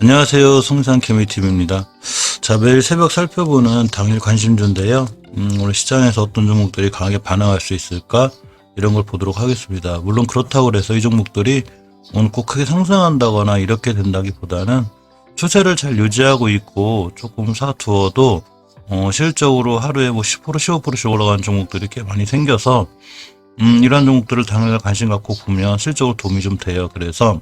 안녕하세요. 성산케미TV입니다. 자, 매일 새벽 살펴보는 당일 관심주인데요. 오늘 시장에서 어떤 종목들이 강하게 반응할 수 있을까? 이런 걸 보도록 하겠습니다. 물론 그렇다고 해서 이 종목들이 오늘 꼭 크게 상승한다거나 이렇게 된다기보다는 추세를 잘 유지하고 있고 조금 사두어도 실적으로 하루에 뭐 10% 15%씩 올라가는 종목들이 꽤 많이 생겨서 이런 종목들을 당일 관심 갖고 보면 실적으로 도움이 좀 돼요. 그래서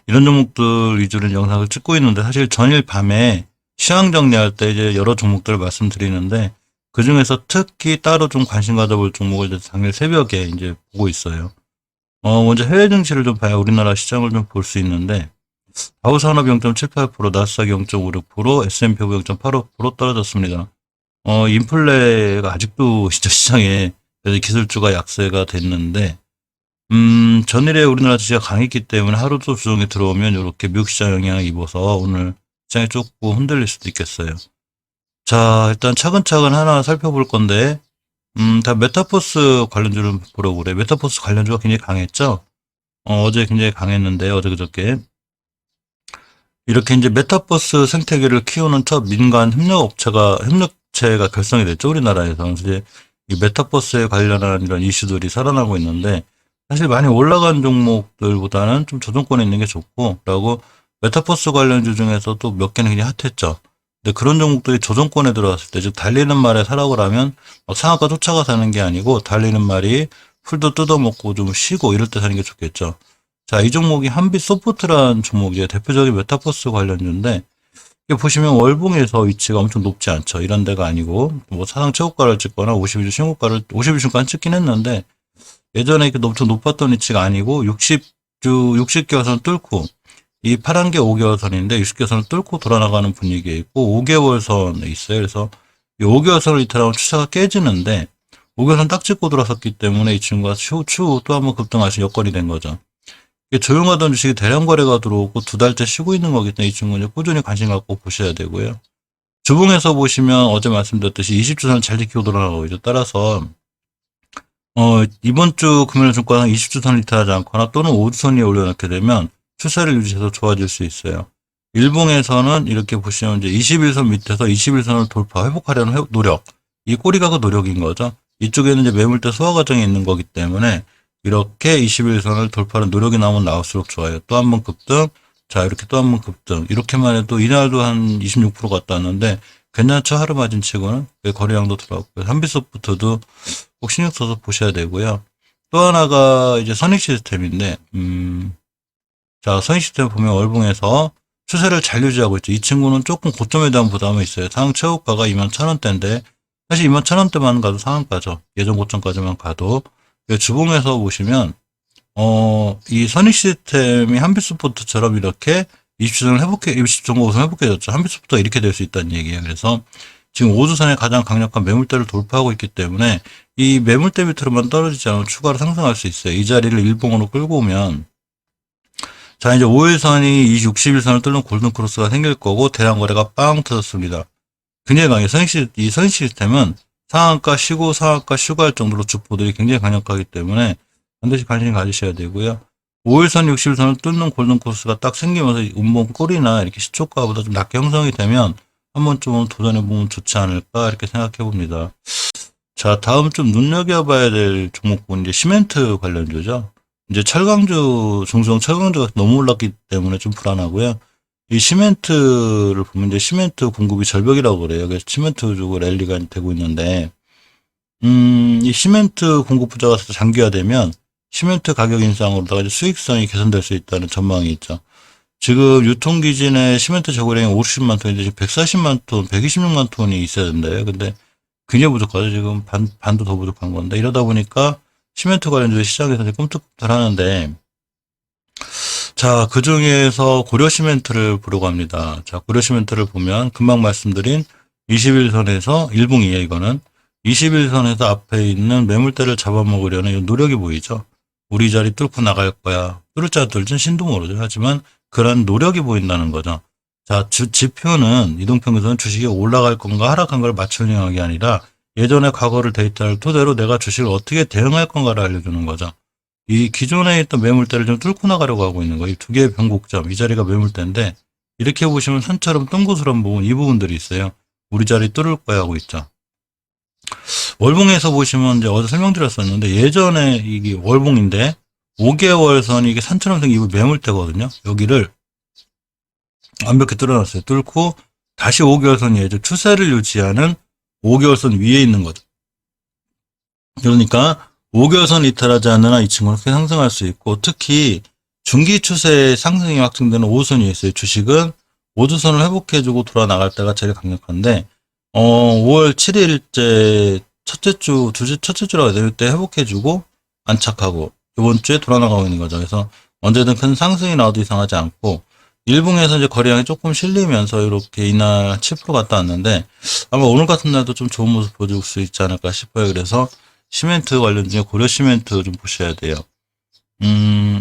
이런 종목들 위주로 영상을 찍고 있는데, 사실 전일 밤에 시황 정리할 때 이제 여러 종목들을 말씀드리는데, 그 중에서 특히 따로 좀 관심 가져볼 종목을 이제 당일 새벽에 이제 보고 있어요. 먼저 해외 증시를 좀 봐야 우리나라 시장을 좀 볼 수 있는데, 다우산업 0.78%, 나스닥 0.56%, S&P 0.85% 떨어졌습니다. 인플레가 아직도 진짜 시장에 기술주가 약세가 됐는데, 전일에 우리나라 지지가 강했기 때문에 하루도 조정이 들어오면 이렇게 미국 시장 영향을 입어서 오늘 시장이 조금 흔들릴 수도 있겠어요. 자, 일단 차근차근 하나 살펴볼 건데, 다 메타버스 관련주를 보려고 그래. 메타버스 관련주가 굉장히 강했죠? 어제 굉장히 강했는데, 어제 그저께. 이렇게 이제 메타버스 생태계를 키우는 첫 민간 협력체가 결성이 됐죠, 우리나라에서. 그래서 이제 이 메타버스에 관련한 이런 이슈들이 살아나고 있는데, 사실 많이 올라간 종목들보다는 좀 저점권에 있는 게 좋고, 그리고 메타버스 관련주 중에서 또 몇 개는 그냥 핫했죠. 근데 그런 종목들이 저점권에 들어왔을 때, 즉 달리는 말에 사라고 하면 상한가 쫓아가 사는 게 아니고, 달리는 말이 풀도 뜯어먹고 좀 쉬고 이럴 때 사는 게 좋겠죠. 자, 이 종목이 한빛소프트라는 종목이에요. 대표적인 메타버스 관련주인데, 이게 보시면 월봉에서 위치가 엄청 높지 않죠. 이런 데가 아니고, 뭐 사상 최고가를 찍거나 50일주 신고가를 50일주간 찍긴 했는데, 예전에 이렇게 엄청 높았던 위치가 아니고 60개월선 뚫고, 이 파란 게 5개월선인데 60개월선을 뚫고 돌아나가는 분위기에 있고 5개월선에 있어요. 그래서 이 5개월선을 이탈하면 추세가 깨지는데 5개월선 딱 찍고 들어섰기 때문에 이 친구가 추후 또 한번 급등할 수 여건이 된 거죠. 이게 조용하던 주식이 대량 거래가 들어오고 2달째 쉬고 있는 거기 때문에 이 친구는 꾸준히 관심 갖고 보셔야 되고요. 주봉에서 보시면 어제 말씀드렸듯이 20주선을 잘 지키고 돌아가고 있죠. 따라서 이번 주 금요일증권은 20주선을 이탈하지 않거나 또는 5주선 위에 올려놓게 되면 추세를 유지해서 좋아질 수 있어요. 일봉에서는 이렇게 보시면 이제 21선 밑에서 21선을 회복하려는 노력. 이 꼬리가 그 노력인 거죠. 이쪽에는 이제 매물대 소화 과정이 있는 거기 때문에 이렇게 21선을 돌파하는 노력이 나오면 나올수록 좋아요. 또 한 번 급등. 자, 이렇게 또 한 번 급등. 이렇게만 해도 이날도 한 26% 갔다 왔는데 괜찮죠? 하루 마진 치고는. 거래량도 들어왔고요. 한빛소프트도 꼭 신경 써서 보셔야 되고요. 또 하나가 이제 선익 시스템인데, 자, 선익 시스템 보면 월봉에서 추세를 잘 유지하고 있죠. 이 친구는 조금 고점에 대한 부담이 있어요. 상황 최고가가 21,000원대인데, 사실 21,000원대만 가도 상한가죠. 예전 고점까지만 가도. 주봉에서 보시면, 이 선익 시스템이 한빛소프트처럼 이렇게 20주선을 20종목을 회복해졌죠. 한빛소프트가 이렇게 될 수 있다는 얘기예요. 그래서 지금 5주선에 가장 강력한 매물대를 돌파하고 있기 때문에 이 매물대 밑으로만 떨어지지 않으면 추가로 상승할 수 있어요. 이 자리를 일봉으로 끌고 오면, 자, 이제 5일선이 61선을 뚫는 골든크로스가 생길 거고 대량 거래가 빵 터졌습니다. 굉장히 강해요. 이 선익 시스템은 상한가 쉬고 상한가 쉬고할 정도로 주포들이 굉장히 강력하기 때문에 반드시 관심 가지셔야 되고요. 5일선, 60일선을 뚫는 골든크로스가 딱 생기면서 운봉 꼴이나 이렇게 시초가보다 좀 낮게 형성이 되면 한 번쯤은 도전해보면 좋지 않을까 이렇게 생각해 봅니다. 자, 다음 좀 눈여겨봐야 될 종목은 이제 시멘트 관련주죠. 이제 중소형 철강주가 너무 올랐기 때문에 좀 불안하고요. 이 시멘트를 보면 이제 시멘트 공급이 절벽이라고 그래요. 그래서 시멘트 주고 랠리가 되고 있는데, 이 시멘트 공급 부자가 장기화되면 시멘트 가격 인상으로다가 이제 수익성이 개선될 수 있다는 전망이 있죠. 지금 유통기준에 시멘트 재고량이 50만 톤인데 지금 140만 톤, 126만 톤이 있어야 된대요. 근데 굉장히 부족하죠. 지금 반도 더 부족한 건데, 이러다 보니까 시멘트 관련주 시장에서 꿈틀꿈틀 하는데, 자, 그 중에서 고려시멘트를 보려고 합니다. 자, 고려시멘트를 보면 금방 말씀드린 21선에서 일봉이에요, 이거는. 21선에서 앞에 있는 매물대를 잡아먹으려는 이 노력이 보이죠. 우리 자리 뚫고 나갈 거야. 뚫을지 안 뚫을지는 신도 모르죠. 하지만 그런 노력이 보인다는 거죠. 자, 지표는 이동평균선은 주식이 올라갈 건가 하락한 걸 맞추는 영역이 아니라 예전의 과거를 데이터를 토대로 내가 주식을 어떻게 대응할 건가를 알려주는 거죠. 이 기존에 있던 매물대를 좀 뚫고 나가려고 하고 있는 거예요. 이 두 개의 변곡점, 이 자리가 매물대인데 이렇게 보시면 산처럼 둥그스런 부분, 이 부분들이 있어요. 우리 자리 뚫을 거야 하고 있죠. 월봉에서 보시면 이제 어제 설명드렸었는데 예전에 이게 월봉인데 5개월 선이 이게 산처럼 생긴 이 매물대거든요. 여기를 완벽히 뚫어놨어요. 뚫고 다시 5개월 선이 이제 추세를 유지하는 5개월 선 위에 있는 거죠. 그러니까 5개월 선 이탈하지 않는 한 이 친구는 크게 상승할 수 있고, 특히 중기 추세 상승이 확증되는 5선이 있어요. 주식은 5주선을 회복해주고 돌아 나갈 때가 제일 강력한데 5월 7일째 첫째 주라고 해야 돼요. 이때 회복해주고 안착하고 이번 주에 돌아 나가고 있는 거죠. 그래서 언제든 큰 상승이 나와도 이상하지 않고, 일봉에서 이제 거래량이 조금 실리면서 이렇게 이날 7% 갔다 왔는데 아마 오늘 같은 날도 좀 좋은 모습 보여줄 수 있지 않을까 싶어요. 그래서 시멘트 관련 중에 고려 시멘트 좀 보셔야 돼요.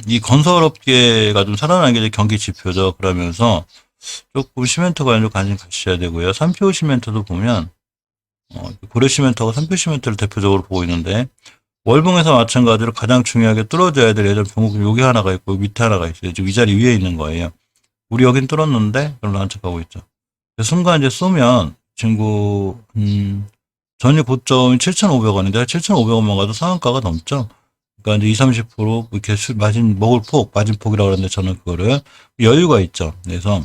이 건설업계가 좀 살아나는 게 이제 경기 지표죠. 그러면서 조금 시멘트 관련 관심 가지셔야 되고요. 삼표 시멘트도 보면 고려 시멘트하고 삼표 시멘트를 대표적으로 보고 있는데, 월봉에서 마찬가지로 가장 중요하게 뚫어줘야 될 예전 병목이 여기 하나가 있고 밑에 하나가 있어요. 지금 이 자리 위에 있는 거예요. 우리 여긴 뚫었는데 별로 안 척하고 있죠. 순간 이제 쏘면 친구 전일 고점이 7,500원인데 7,500원만 가도 상한가가 넘죠. 그러니까 이제 20, 30% 이렇게 마진폭이라고 그러는데 저는 그거를 여유가 있죠. 그래서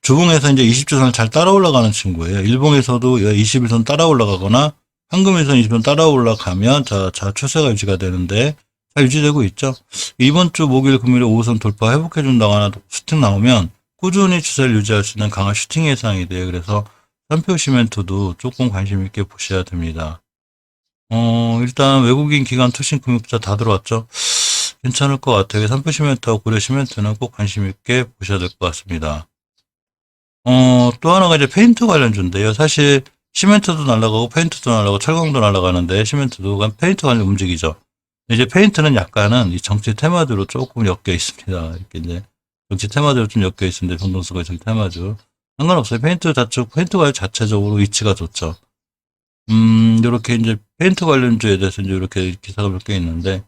주봉에서 이제 20주선을 잘 따라 올라가는 친구예요. 일봉에서도 21선 따라 올라가거나 황금에서 20선 따라 올라가면 자 추세가 유지가 되는데 잘 유지되고 있죠. 이번 주 목요일 금요일에 5선 돌파 회복해준다거나 슈팅 나오면 꾸준히 추세를 유지할 수 있는 강한 슈팅 예상이 돼요. 그래서 삼표 시멘트도 조금 관심 있게 보셔야 됩니다. 일단 외국인 기관 투신 금융투자 다 들어왔죠. 괜찮을 것 같아요. 삼표 시멘트하고 고려 시멘트는 꼭 관심 있게 보셔야 될 것 같습니다. 또 하나가 이제 페인트 관련주인데요. 사실 시멘트도 날아가고 페인트도 날아가고 철강도 날아가는데 시멘트도 페인트 관련 움직이죠. 이제 페인트는 약간은 이 정치 테마주로 조금 엮여 있습니다. 이렇게 이제 정치 테마주로 좀 엮여 있습니다. 변동수가 정치 테마주. 상관없어요. 페인트 관련 자체적으로 위치가 좋죠. 이렇게 이제 페인트 관련주에 대해서 이제 이렇게 기사가 몇 개 있는데,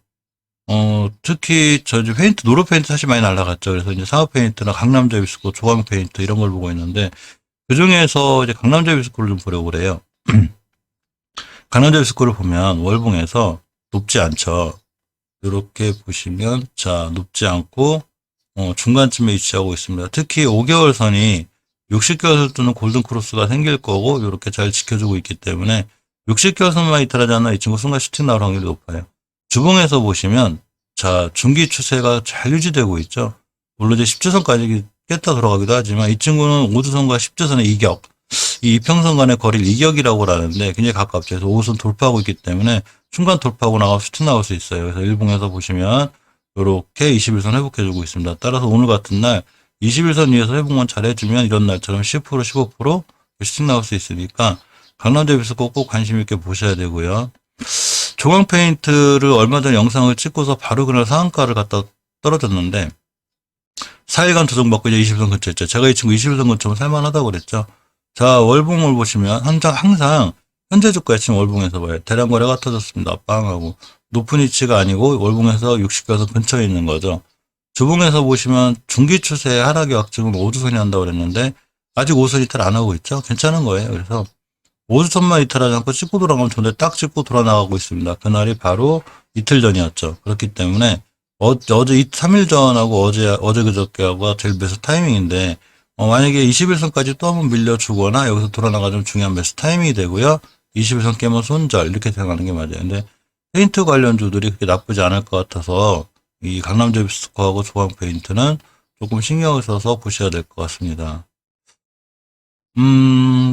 특히 저 이제 페인트, 노루 페인트 사실 많이 날라갔죠. 그래서 이제 상업 페인트나 강남 제비스코, 조광 페인트 이런 걸 보고 있는데, 그 중에서 이제 강남 제비스코를 좀 보려고 그래요. 강남 제비스코를 보면 월봉에서 높지 않죠. 이렇게 보시면, 자, 높지 않고, 중간쯤에 위치하고 있습니다. 특히 5개월 선이 60개월 선 또는 골든 크로스가 생길 거고, 이렇게 잘 지켜주고 있기 때문에, 60개월 선만 이탈하지 않나 이 친구 순간 슈팅 나올 확률이 높아요. 주봉에서 보시면, 자, 중기 추세가 잘 유지되고 있죠. 물론 이제 10주선까지 깼다 돌아가기도 하지만, 이 친구는 5주선과 10주선의 이격, 이 이평선 간의 거리를 이격이라고 하는데 굉장히 가깝죠. 그래서 5선 돌파하고 있기 때문에 순간 돌파하고 나가서 슈팅 나올 수 있어요. 그래서 일봉에서 보시면 이렇게 21선 회복해주고 있습니다. 따라서 오늘 같은 날 21선 위에서 회복만 잘 해주면 이런 날처럼 10% 15% 슈팅 나올 수 있으니까 강남제비스코 꼭 관심 있게 보셔야 되고요. 조광 페인트를 얼마 전에 영상을 찍고서 바로 그날 상한가를 갖다 떨어졌는데 4일간 조정받고 이제 21선 근처에 있죠. 제가 이 친구 21선 근처면 살만하다고 그랬죠. 자, 월봉을 보시면 항상 현재 주가에 지금 월봉에서 봐요. 대량 거래가 터졌습니다. 빵하고 높은 위치가 아니고 월봉에서 60개선 근처에 있는 거죠. 주봉에서 보시면 중기 추세 하락의 확증은 5주선이 한다고 그랬는데 아직 5선 이탈 안 하고 있죠. 괜찮은 거예요. 그래서 5주선만 이탈하지 않고 찍고 돌아가면 좋은데 딱 찍고 돌아 나가고 있습니다. 그날이 바로 이틀 전이었죠. 그렇기 때문에 어제 3일 전하고 어제 그저께하고 제일 매수 타이밍인데 만약에 21선까지 또 한번 밀려주거나 여기서 돌아나가면 중요한 매수 타이밍이 되고요. 21선 깨면 손절 이렇게 생각하는 게 맞아요. 근데 페인트 관련주들이 그렇게 나쁘지 않을 것 같아서 이 강남제비스코하고 조광 페인트는 조금 신경을 써서 보셔야 될 것 같습니다.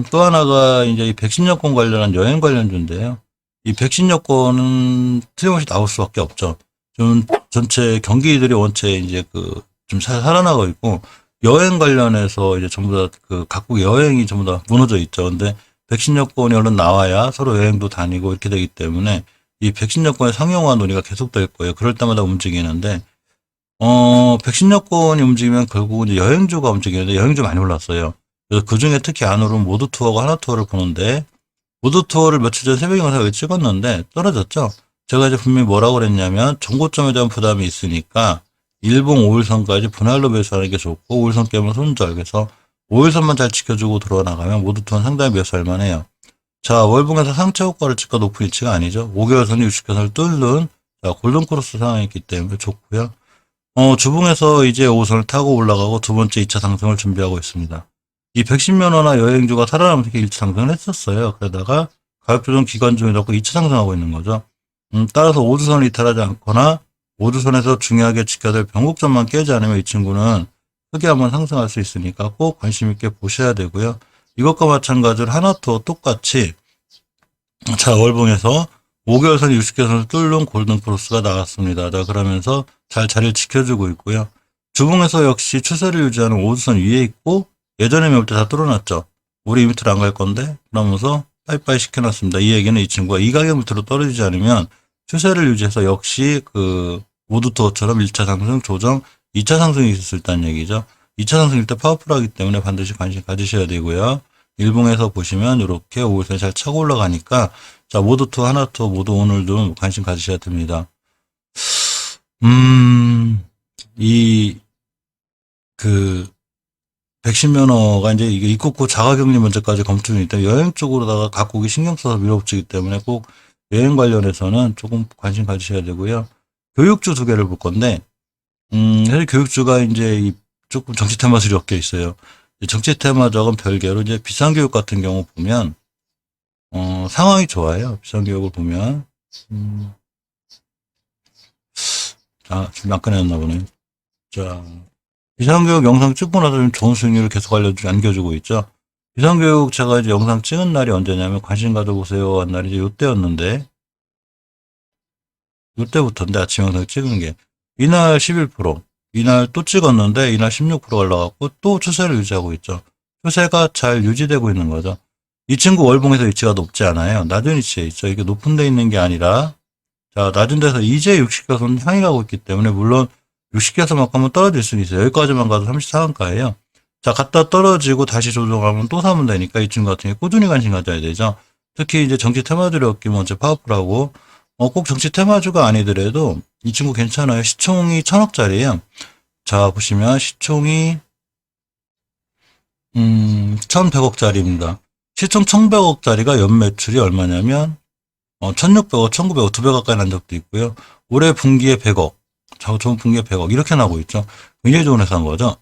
또 하나가 이제 이 백신 여권 관련한 여행 관련주인데요. 이 백신 여권은 틀림없이 나올 수밖에 없죠. 좀 전체 경기들이 원체 이제 좀 살아나고 있고 여행 관련해서 이제 전부 다 각국 여행이 전부 다 무너져 있죠. 근데 백신 여권이 얼른 나와야 서로 여행도 다니고 이렇게 되기 때문에 이 백신 여권의 상용화 논의가 계속될 거예요. 그럴 때마다 움직이는데, 백신 여권이 움직이면 결국은 이제 여행주가 움직이는데 여행주 많이 올랐어요. 그래서 그 중에 특히 안 오른 모두 투어하고 하나 투어를 보는데 모두 투어를 며칠 전 새벽 영상을 찍었는데 떨어졌죠. 제가 이제 분명히 뭐라고 그랬냐면 정고점에 대한 부담이 있으니까 일봉 5일선까지 분할로 매수하는 게 좋고 5일선 깨면 손절. 그래서 5일선만 잘 지켜주고 들어나가면 모두 투어는 상당히 매수할 만해요. 자, 월봉에서 상체 효과를 찍고 높은 위치가 아니죠. 5개월선이 60개선을 뚫는 자, 골든크로스 상황이 있기 때문에 좋고요. 주봉에서 이제 5선을 타고 올라가고 두 번째 2차 상승을 준비하고 있습니다. 이 110년 원화 여행주가 살아남으면서 1차 상승을 했었어요. 그러다가 가격 조정 기간 중이라고 2차 상승하고 있는 거죠. 따라서 5주선을 이탈하지 않거나 5주선에서 중요하게 지켜야 될 변곡점만 깨지 않으면 이 친구는 크게 한번 상승할 수 있으니까 꼭 관심 있게 보셔야 되고요. 이것과 마찬가지로 하나투어 똑같이 자, 월봉에서 5개월선 60개선을 뚫는 골든크로스가 나왔습니다. 자, 그러면서 잘 자리를 지켜주고 있고요. 주봉에서 역시 추세를 유지하는 5주선 위에 있고 예전에 매울 때 다 뚫어놨죠. 우리 이 밑으로 안 갈 건데 그러면서 빠이빠이 시켜놨습니다. 이 얘기는 이 친구가 이 가격 밑으로 떨어지지 않으면 추세를 유지해서 역시 그 모두투어처럼 1차 상승 조정 2차 상승이 있을 수 있다는 얘기죠. 2차 상승일 때 파워풀하기 때문에 반드시 관심 가지셔야 되고요. 일봉에서 보시면 이렇게 5일선이 잘 차고 올라가니까 자, 모두투어 하나투어 모두 오늘도 관심 가지셔야 됩니다. 백신 면허가 이제 이게 입국고 자가격리 문제까지 검토 중이기 때문에 여행 쪽으로다가 각국이 신경 써서 밀어붙이기 때문에 꼭 여행 관련해서는 조금 관심 가지셔야 되고요. 교육주 두 개를 볼 건데, 사실 교육주가 이제 조금 정치 테마술이 엮여 있어요. 정치 테마적은 별개로 이제 비상교육 같은 경우 보면, 상황이 좋아요. 비상교육을 보면. 지금 안 꺼냈나 보네. 자, 비상교육 영상 찍고 나서 좀 좋은 수익률을 계속 안겨주고 있죠. 비상교육 제가 이제 영상 찍은 날이 언제냐면 관심 가져보세요 한 날이 이제 요때였는데, 요때부터인데 아침 영상 찍은 게. 이날 11%, 이날 또 찍었는데 이날 16% 올라갔고 또 추세를 유지하고 있죠. 추세가 잘 유지되고 있는 거죠. 이 친구 월봉에서 위치가 높지 않아요. 낮은 위치에 있죠. 이게 높은 데 있는 게 아니라 자, 낮은 데서 이제 60개선 향해 가고 있기 때문에 물론 60개선만큼 한번 떨어질 수는 있어요. 여기까지만 가도 34원가예요. 자, 갔다 떨어지고 다시 조정하면 또 사면 되니까 이 친구 같은 경우 꾸준히 관심 가져야 되죠. 특히 이제 정치 테마주를 엮이면 어째 파워풀하고 꼭 정치 테마주가 아니더라도 이 친구 괜찮아요. 시총이 1000억짜리예요. 자, 보시면 시총이 1100억짜리입니다. 시총 1100억짜리가 연매출이 얼마냐면 1600억, 1900억, 2배 가까이 난 적도 있고요. 올해 분기에 100억, 저번 분기에 100억 이렇게 나고 있죠. 굉장히 좋은 회사인 거죠.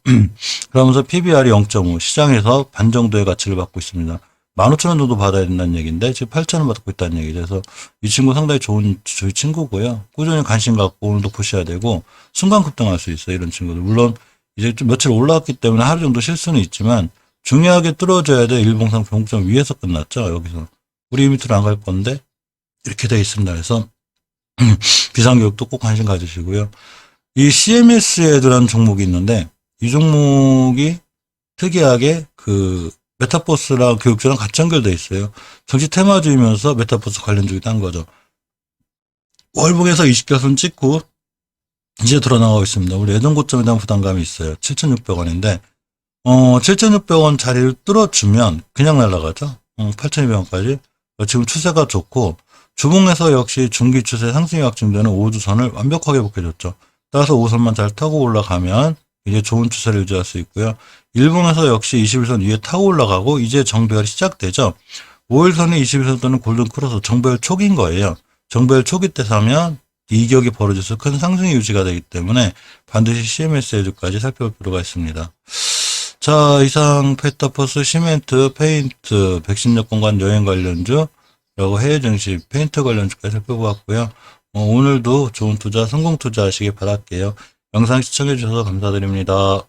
그러면서 PBR이 0.5, 시장에서 반 정도의 가치를 받고 있습니다. 15,000원 정도 받아야 된다는 얘기인데 지금 8,000원 받고 있다는 얘기죠. 그래서 이 친구 상당히 좋은 저희 친구고요. 꾸준히 관심 갖고 오늘도 보셔야 되고 순간 급등할 수 있어요. 이런 친구들. 물론 이제 좀 며칠 올라왔기 때문에 하루 정도 실수는 있지만 중요하게 뚫어줘야 돼. 일봉상 변곡점 위에서 끝났죠. 여기서. 우리 밑으로 안 갈 건데 이렇게 돼 있습니다. 그래서 비상교육도 꼭 관심 가지시고요. 이 CMS에 들어간 종목이 있는데 이 종목이 특이하게 그 메타버스랑 교육주랑 같이 연결돼 있어요. 정치 테마주이면서 메타버스 관련주기도 한 거죠. 월봉에서 20개선 찍고 이제 드러나가고 있습니다. 우리 예전 고점에 대한 부담감이 있어요. 7,600원인데 7,600원 자리를 뚫어주면 그냥 날아가죠. 8,200원까지. 지금 추세가 좋고 주봉에서 역시 중기 추세 상승이 확증되는 5주선을 완벽하게 복해줬죠. 따라서 5선만 잘 타고 올라가면 이제 좋은 추세를 유지할 수 있고요. 일봉에서 역시 21선 위에 타고 올라가고 이제 정배열이 시작되죠. 5일선이 21선 또는 골든크로스 정배열 초기인 거예요. 정배열 초기 때 사면 이격이 벌어져서 큰 상승이 유지가 되기 때문에 반드시 CMS에까지 살펴볼 필요가 있습니다. 자, 이상 페타버스, 시멘트, 페인트, 백신 여권관 여행 관련주, 그리고 해외 증시, 페인트 관련주까지 살펴보았고요. 오늘도 좋은 투자, 성공 투자 하시길 바랄게요. 영상 시청해 주셔서 감사드립니다.